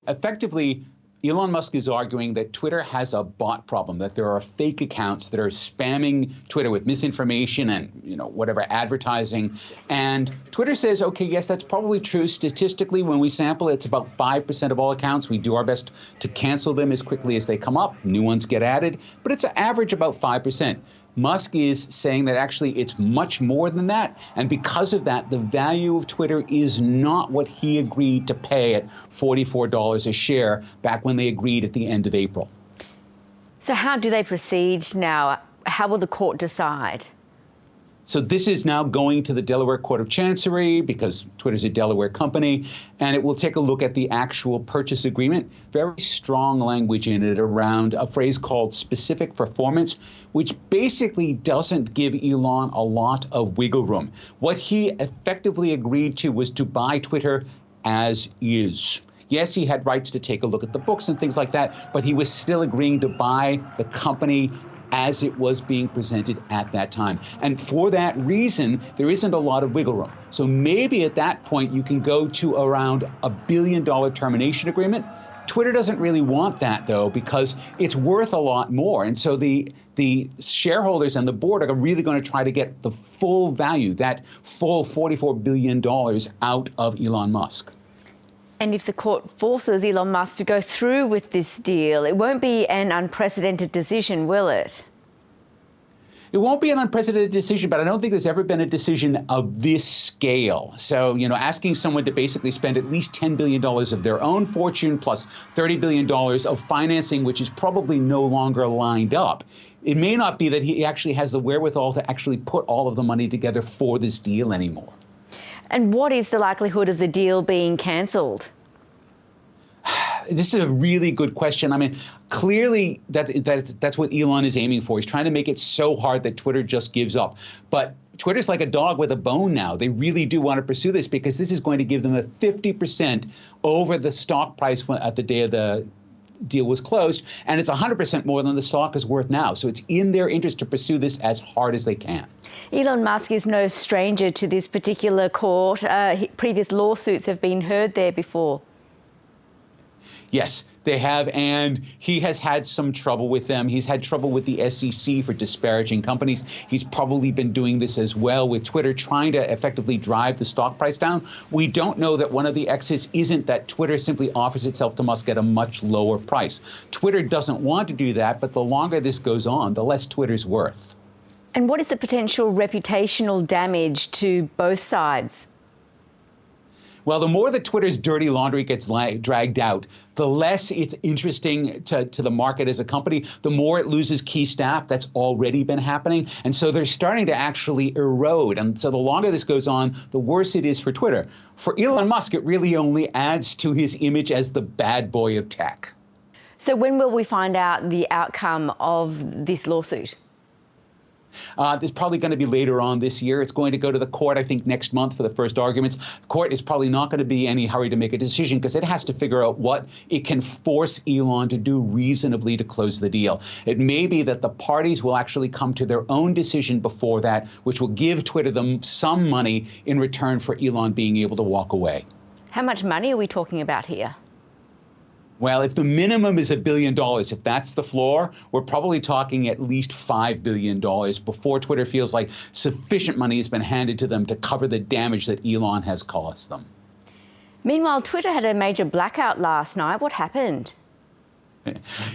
Effectively, Elon Musk is arguing that Twitter has a bot problem, that there are fake accounts that are spamming Twitter with misinformation and, whatever advertising. And Twitter says, okay, yes, that's probably true. Statistically, when we sample, it's about 5% of all accounts. We do our best to cancel them as quickly as they come up. New ones get added, but it's an average about 5%. Musk is saying that actually it's much more than that. And because of that, the value of Twitter is not what he agreed to pay at $44 a share back when they agreed at the end of April. So how do they proceed now? How will the court decide? So this is now going to the Delaware Court of Chancery because Twitter's a Delaware company, and it will take a look at the actual purchase agreement. Very strong language in it around a phrase called specific performance, which basically doesn't give Elon a lot of wiggle room. What he effectively agreed to was to buy Twitter as is. Yes, he had rights to take a look at the books and things like that, but he was still agreeing to buy the company as it was being presented at that time. And for that reason, there isn't a lot of wiggle room. So maybe at that point, you can go to around $1 billion termination agreement. Twitter doesn't really want that, though, because it's worth a lot more. And so the shareholders and the board are really going to try to get the full value, that full $44 billion out of Elon Musk. And if the court forces Elon Musk to go through with this deal, it won't be an unprecedented decision, will it? It won't be an unprecedented decision, but I don't think there's ever been a decision of this scale. So, asking someone to basically spend at least $10 billion of their own fortune plus $30 billion of financing, which is probably no longer lined up. It may not be that he actually has the wherewithal to actually put all of the money together for this deal anymore. And what is the likelihood of the deal being cancelled? This is a really good question. I mean, clearly that's what Elon is aiming for. He's trying to make it so hard that Twitter just gives up. But Twitter's like a dog with a bone now. They really do want to pursue this because this is going to give them a 50% over the stock price at the day of the deal was closed, and it's 100% more than the stock is worth now. So it's in their interest to pursue this as hard as they can. Elon Musk is no stranger to this particular court. Previous lawsuits have been heard there before. Yes, they have, and he has had some trouble with them. He's had trouble with the SEC for disparaging companies. He's probably been doing this as well with Twitter, trying to effectively drive the stock price down. We don't know that one of the exits isn't that Twitter simply offers itself to Musk at a much lower price. Twitter doesn't want to do that, but the longer this goes on, the less Twitter's worth. And what is the potential reputational damage to both sides? Well, the more that Twitter's dirty laundry gets dragged out, the less it's interesting to the market as a company, the more it loses key staff. That's already been happening. And so they're starting to actually erode. And so the longer this goes on, the worse it is for Twitter. For Elon Musk, it really only adds to his image as the bad boy of tech. So when will we find out the outcome of this lawsuit? It's probably going to be later on this year. It's going to go to the court, I think, next month for the first arguments. The court is probably not going to be in any hurry to make a decision because it has to figure out what it can force Elon to do reasonably to close the deal. It may be that the parties will actually come to their own decision before that, which will give Twitter them some money in return for Elon being able to walk away. How much money are we talking about here? Well, if the minimum is $1 billion, if that's the floor, we're probably talking at least $5 billion before Twitter feels like sufficient money has been handed to them to cover the damage that Elon has caused them. Meanwhile, Twitter had a major blackout last night. What happened?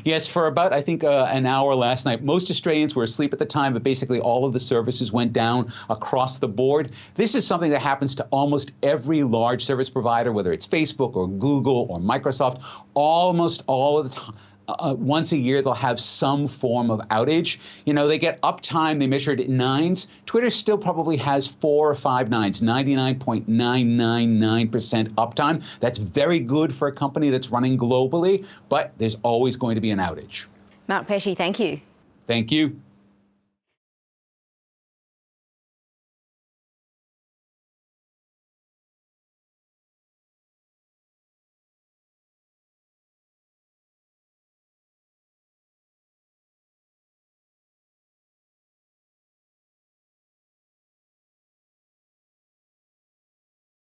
Yes, for about, I think, an hour last night. Most Australians were asleep at the time, but basically all of the services went down across the board. This is something that happens to almost every large service provider, whether it's Facebook or Google or Microsoft. Almost all of the time. Once a year, they'll have some form of outage. They get uptime. They measure it at nines. Twitter still probably has 4 or 5 nines, 99.999% uptime. That's very good for a company that's running globally, but there's always going to be an outage. Mark Pesce, thank you. Thank you.